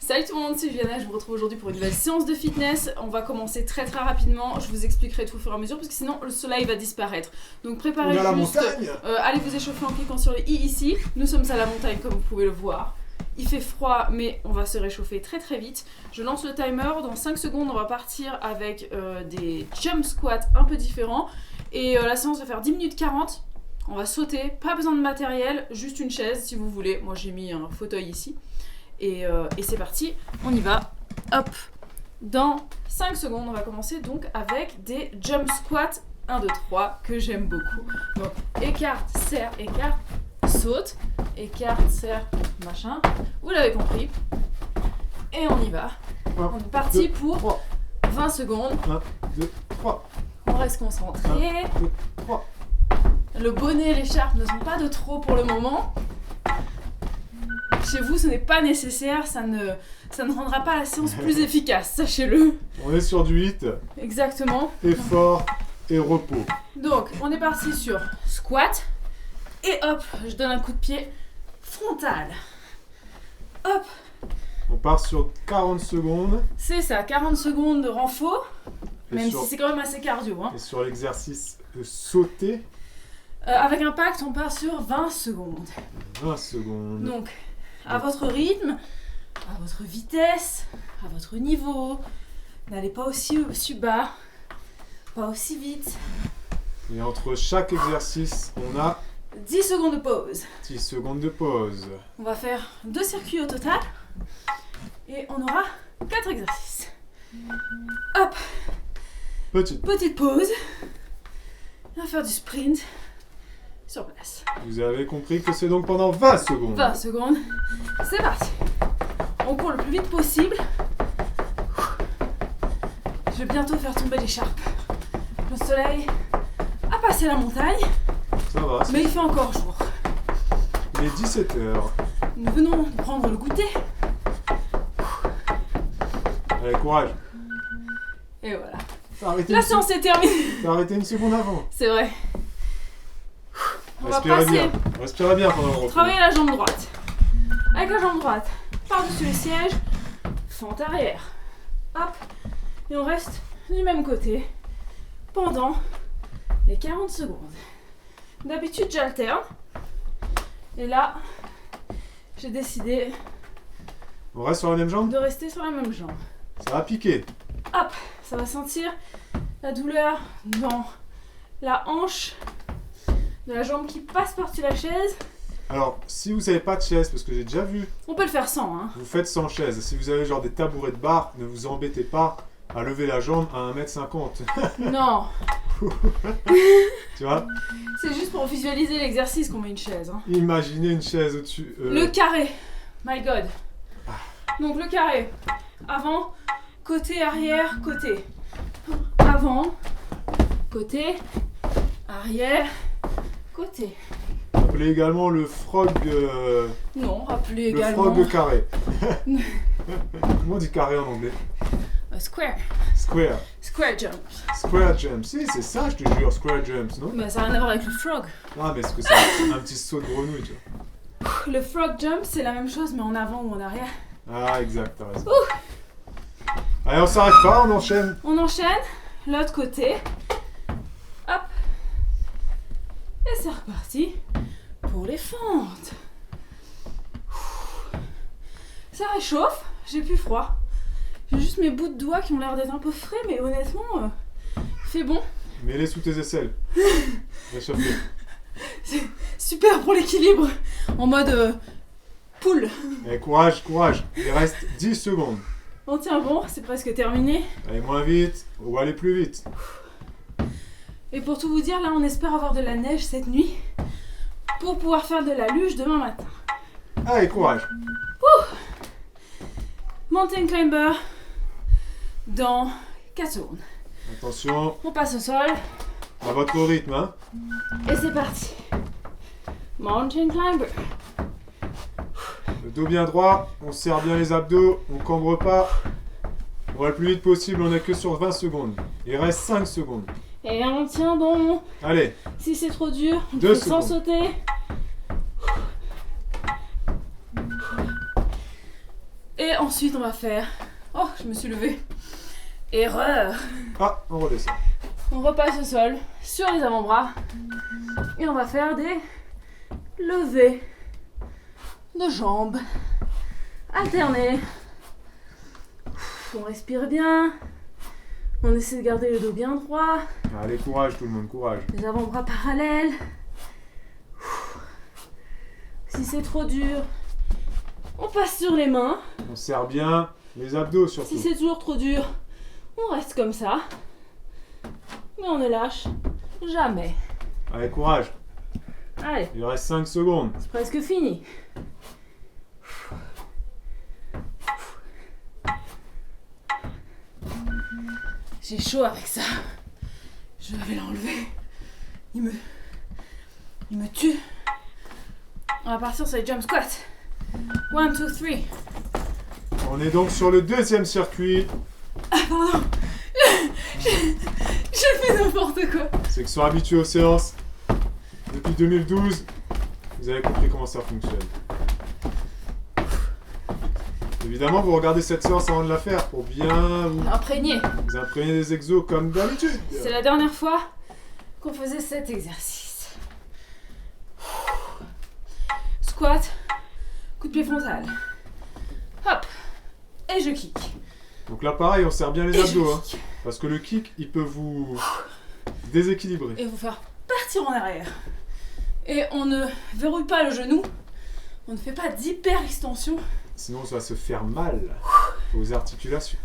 Salut tout le monde, c'est Juliana, je vous retrouve aujourd'hui pour une nouvelle séance de fitness. On va commencer très rapidement, je vous expliquerai tout au fur et à mesure parce que sinon le soleil va disparaître. Donc préparez juste, allez vous échauffer en cliquant sur le i ici. Nous sommes à la montagne comme vous pouvez le voir. Il fait froid mais on va se réchauffer très vite. Je lance le timer, dans 5 secondes on va partir avec des jump squats un peu différents. Et la séance va faire 10 minutes 40. On va sauter, pas besoin de matériel, juste une chaise si vous voulez. Moi j'ai mis un fauteuil ici. Et c'est parti, on y va. Hop. Dans 5 secondes, on va commencer donc avec des jump squats 1, 2, 3 que j'aime beaucoup. Donc écarte, serre, écarte, saute, écarte, serre, machin. Vous l'avez compris. Et on y va. On est parti pour 20 secondes. 1, 2, 3. On reste concentré. 1, 2, 3. Le bonnet et l'écharpe ne sont pas de trop pour le moment. Chez vous, ce n'est pas nécessaire, ça ne rendra pas la séance plus efficace, sachez-le. On est sur du 8. Exactement. Effort et repos. Donc, on est parti sur squat. Et hop, je donne un coup de pied frontal. Hop. On part sur 40 secondes. C'est ça, 40 secondes de renfort. Même sur, si c'est quand même assez cardio. Hein. Et sur l'exercice de sauter. Avec impact, on part sur 20 secondes. 20 secondes. Donc, à votre rythme, à votre vitesse, à votre niveau. N'allez pas aussi bas, pas aussi vite. Et entre chaque exercice, on a 10 secondes de pause. 10 secondes de pause. On va faire 2 circuits au total. Et on aura 4 exercices. Hop. Petite pause. On va faire du sprint sur place. Vous avez compris que c'est donc pendant 20 secondes. 20 secondes. C'est parti. On court le plus vite possible. Je vais bientôt faire tomber l'écharpe. Le soleil a passé la montagne. Ça va. Mais il fait encore jour. Il est 17h. Nous venons de prendre le goûter. Allez, courage. Et voilà. La séance est terminée. T'as arrêté une seconde avant. C'est vrai. On va Respirez passer. bien. Respirez bien pendant le repos. Travailler la jambe droite. Avec la jambe droite, par-dessus le siège, fente arrière. Hop. Et on reste du même côté pendant les 40 secondes. D'habitude, j'alterne. Et là, j'ai décidé On reste sur la même jambe. de rester sur la même jambe. Ça va piquer. Hop. Ça va sentir la douleur dans la hanche de la jambe qui passe par-dessus la chaise. Alors, si vous n'avez pas de chaise, parce que j'ai déjà vu, On peut le faire sans, hein. vous faites sans chaise. Si vous avez genre des tabourets de bar, ne vous embêtez pas à lever la jambe à 1m50. Non. Tu vois? C'est juste pour visualiser l'exercice qu'on met une chaise. Hein. Imaginez une chaise au-dessus. Le carré. My God. Donc le carré. Avant, côté, arrière, côté. Avant, côté, arrière, côté. Appelé également le frog. Non, rappelez Le également. frog carré. Comment on dit carré en anglais? Square. Square. Square jump. Square jump. Si, c'est ça, je te jure, square jumps, non? Bah, ça n'a rien à voir avec le frog. Ah, mais est-ce que c'est un petit saut de grenouille, tu vois? Le frog jump, c'est la même chose, mais en avant ou en arrière. Ah, exact, t'as raison. Allez, on s'arrête pas, on enchaîne. On enchaîne. L'autre côté. Hop. Et c'est reparti pour les fentes. Ça réchauffe. J'ai plus froid. J'ai juste mes bouts de doigts qui ont l'air d'être un peu frais, mais honnêtement, il fait bon. Mets-les sous tes aisselles. Réchauffe-les. C'est super pour l'équilibre. En mode poule. Allez, courage, courage. Il reste 10 secondes. On tient bon, c'est presque terminé. Allez, moins vite, ou allez plus vite. Et pour tout vous dire, là, on espère avoir de la neige cette nuit pour pouvoir faire de la luge demain matin. Allez, courage. Mountain climber dans 4 secondes. Attention, On passe au sol à votre rythme, hein. et c'est parti. Mountain climber. Le dos bien droit, on serre bien les abdos, on cambre pas. On va le plus vite possible, on est que sur 20 secondes. Il reste 5 secondes. Et on tient bon. Allez, Si c'est trop dur, on 2 peut sans secondes. sauter. Et ensuite, on va faire... Oh, je me suis levée. Erreur. Ah, on redescend. On repasse au sol, sur les avant-bras. Et on va faire des levées de jambes. Alternées. On respire bien. On essaie de garder le dos bien droit. Allez, courage tout le monde, courage. Les avant-bras parallèles. Si c'est trop dur, on passe sur les mains. On serre bien les abdos surtout. Si c'est toujours trop dur, on reste comme ça. Mais on ne lâche jamais. Allez, courage. Allez, Il reste 5 secondes. c'est presque fini. J'ai chaud avec ça. Je vais l'enlever. Il me tue. On va partir sur les jump squats. 1, 2, 3. On est donc sur le deuxième circuit. Ah pardon. J'ai fait n'importe quoi. Ceux qui sont habitués aux séances depuis 2012, vous avez compris comment ça fonctionne. Évidemment, vous regardez cette séance avant de la faire pour bien vous Imprégné. imprégner des exos comme d'habitude. C'est la dernière fois qu'on faisait cet exercice. Squat, coup de pied frontal. Hop. Et je kick. Donc là, pareil, on serre bien les Et abdos. je Hein, kick. parce que le kick, il peut vous déséquilibrer. Et vous faire partir en arrière. Et on ne verrouille pas le genou. On ne fait pas d'hyper-extension. Sinon, ça va se faire mal aux articulations.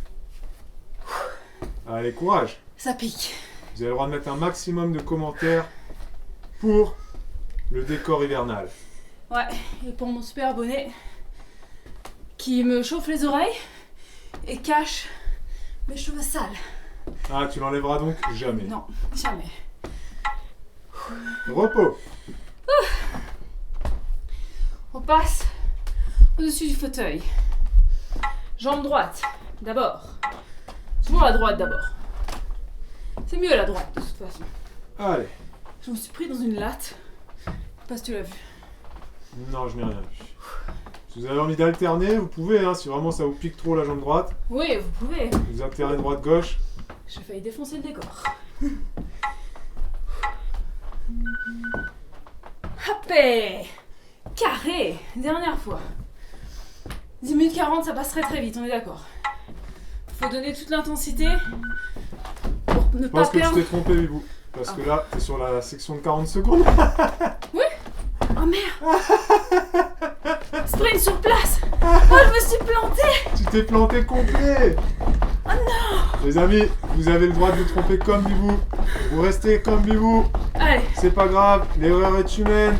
Allez, courage. Ça pique. Vous avez le droit de mettre un maximum de commentaires pour le décor hivernal. Ouais, et pour mon super bonnet qui me chauffe les oreilles et cache mes cheveux sales. Ah, tu l'enlèveras donc jamais. Non, jamais. Repos. On passe au-dessus du fauteuil. Jambe droite, d'abord. Toujours la droite d'abord. C'est mieux la droite de toute façon. Allez. Je me suis pris dans une latte. Je sais pas si tu l'as vu. Non, je n'ai rien vu. Si vous avez envie d'alterner, vous pouvez, hein, si vraiment ça vous pique trop la jambe droite. Oui, vous pouvez. Vous alternez droite-gauche. J'ai failli défoncer le décor. Hop! Carré! Dernière fois. 10 minutes 40, ça passe très très vite, on est d'accord. Faut donner toute l'intensité pour ne Je pas pense que tu perdre. t'es trompé, Vibou. Parce que là, t'es sur la section de 40 secondes. Oh merde! Sprint sur place! Oh, je me suis plantée! Tu t'es planté complet. Oh non! Les amis, vous avez le droit de vous tromper comme Vibou. Vous restez comme Vibou. Allez, C'est pas grave, l'erreur est humaine.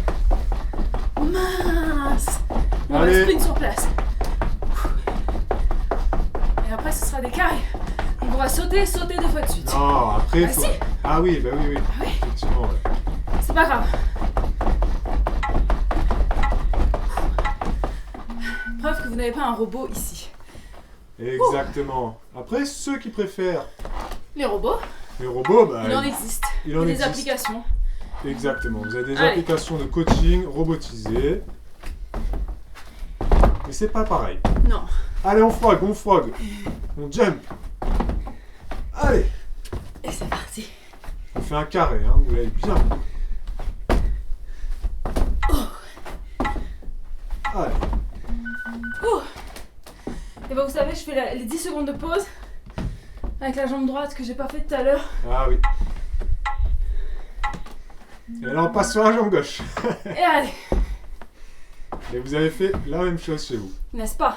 mince! On va Allez. sprint sur place. Et après, ce sera des carrés. On pourra sauter 2 fois de suite. Non, après. Ah, faut- si. Ah oui, bah oui. Ah oui. Effectivement, ouais. C'est pas grave. Preuve que vous n'avez pas un robot ici. Exactement. Après, ceux qui préfèrent Les robots, les robots, bah. il en existe. il Il y en a des existe. applications. Exactement. Vous avez des Allez. applications de coaching robotisées. Mais c'est pas pareil. Non. Allez, on frog. On jump. Allez. Et c'est parti. On fait un carré, hein. Vous l'avez bien. Allez. Ouh. Et bah vous savez, je fais les 10 secondes de pause avec la jambe droite que j'ai pas fait tout à l'heure. Ah oui. Et là, on passe sur la jambe gauche. Et allez, Et vous avez fait la même chose chez vous. n'est-ce pas?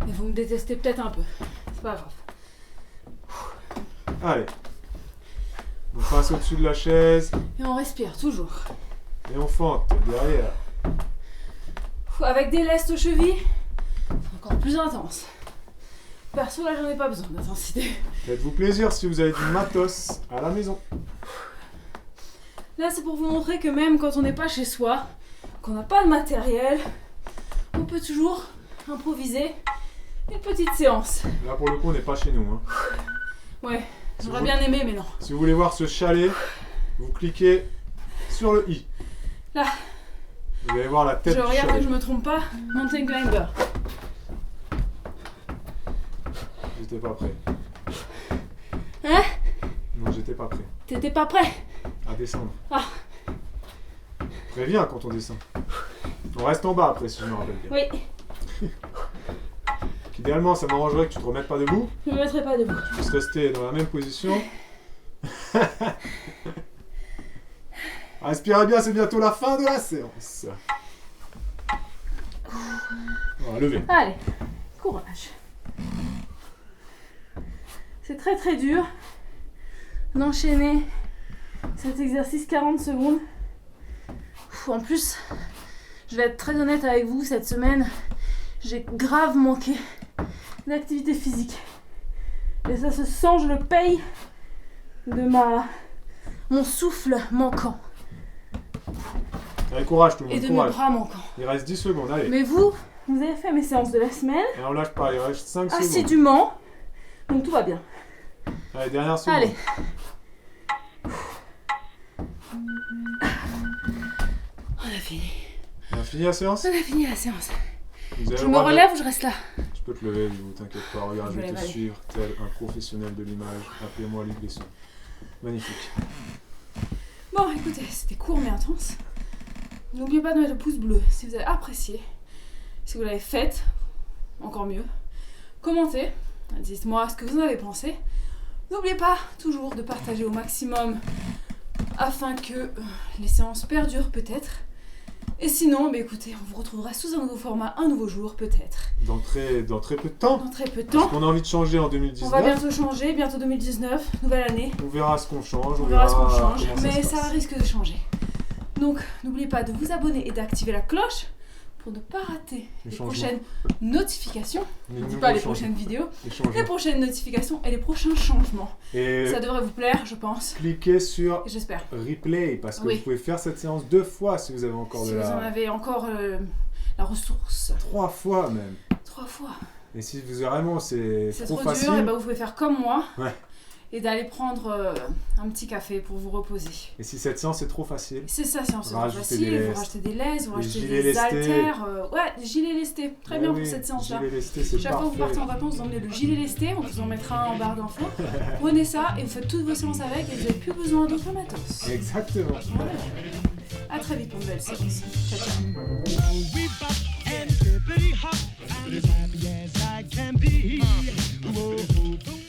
Mais vous me détestez peut-être un peu. C'est pas grave. Allez. On passe au-dessus de la chaise Et on respire toujours. et on fente derrière. Avec des lestes aux chevilles, c'est encore plus intense. Perso, là, j'en ai pas besoin d'intensité. Faites-vous plaisir si vous avez du matos à la maison. Là, c'est pour vous montrer que même quand on n'est pas chez soi, qu'on n'a pas de matériel, on peut toujours improviser une petite séance. Là, pour le coup, on n'est pas chez nous. Hein. Ouais, Si j'aurais vous- bien aimé, mais non. Si vous voulez voir ce chalet, vous cliquez sur le i. Là. Vous allez voir la tête Je du regarde chalet. que je me trompe pas. Mountain climber. J'étais pas prêt. Hein? Non, j'étais pas prêt. T'étais pas prêt? À descendre. Ah. Préviens quand on descend. On reste en bas après, si je me rappelle bien. Oui. Idéalement, ça m'arrangerait que tu te remettes pas debout. Je me mettrai pas debout. Tu puisses rester dans la même position. Respirez bien, c'est bientôt la fin de la séance. Voilà, levez. Allez, courage. C'est très très dur d'enchaîner cet exercice 40 secondes. En plus, je vais être très honnête avec vous, cette semaine, j'ai grave manqué d'activité physique. Et ça se sent, je le paye de mon souffle manquant. Allez, courage tout le Et monde, de courage. mes bras manquants. Il reste 10 secondes, allez. Mais vous avez fait mes séances de la semaine Et on lâche pas, il reste 5 secondes. assidûment, donc tout va bien. Allez, dernière seconde. Allez. On a fini. On a fini la séance? On a fini la séance. Vous avez Je le me droit de- relève ou je reste là? Tu peux te lever, ne t'inquiète pas. Regarde, Je je me vais te lève, allez. suivre tel un professionnel de l'image. Appelez-moi Luc Besson. Magnifique. Bon, écoutez, c'était court mais intense. N'oubliez pas de mettre le pouce bleu si vous avez apprécié. Si vous l'avez fait, encore mieux. Commentez, dites-moi ce que vous en avez pensé. N'oubliez pas toujours de partager au maximum afin que les séances perdurent peut-être. Et sinon, écoutez, on vous retrouvera sous un nouveau format, un nouveau jour peut-être. Dans très peu de temps. Dans très peu de Parce temps. qu'on a envie de changer en On 2019. va bientôt changer, bientôt 2019, nouvelle année. On verra ce qu'on change. On verra ce qu'on change, comment mais se ça passe. risque de changer. Donc, n'oubliez pas de vous abonner et d'activer la cloche pour ne pas rater les changements. prochaines notifications. Les Je ne dis nouveaux pas les changements. prochaines vidéos, Les les changements. prochaines notifications et les prochains changements. Et Ça devrait vous plaire, je pense. cliquez sur Et j'espère. replay parce que Oui. vous pouvez faire cette séance 2 fois si vous avez encore Si de vous en la... avez encore la ressource. 3 fois même. 3 fois. Et si vous vraiment c'est C'est trop trop facile, dur, et vous pouvez faire comme moi. Ouais. Et d'aller prendre un petit café pour vous reposer. et si cette séance est trop facile, C'est ça, c'est en Rajouter facile. des Vous lestes. rachetez des lestes, vous Des rachetez gilets des lestés. haltères. Ouais, des gilets lestés. Très bien oui, pour cette séance-là. gilet lesté, c'est Chaque fois que vous parfait. partez en vacances, vous emmenez le gilet lesté, on vous en mettra un en barre d'infos. Prenez ça et vous faites toutes vos séances avec et vous n'avez plus besoin d'autres matos. Exactement. Voilà. À très vite pour une nouvelle séance. Ciao, ciao. We bop and hippity hop, as happy as I can be. Whoa, whoa, whoa.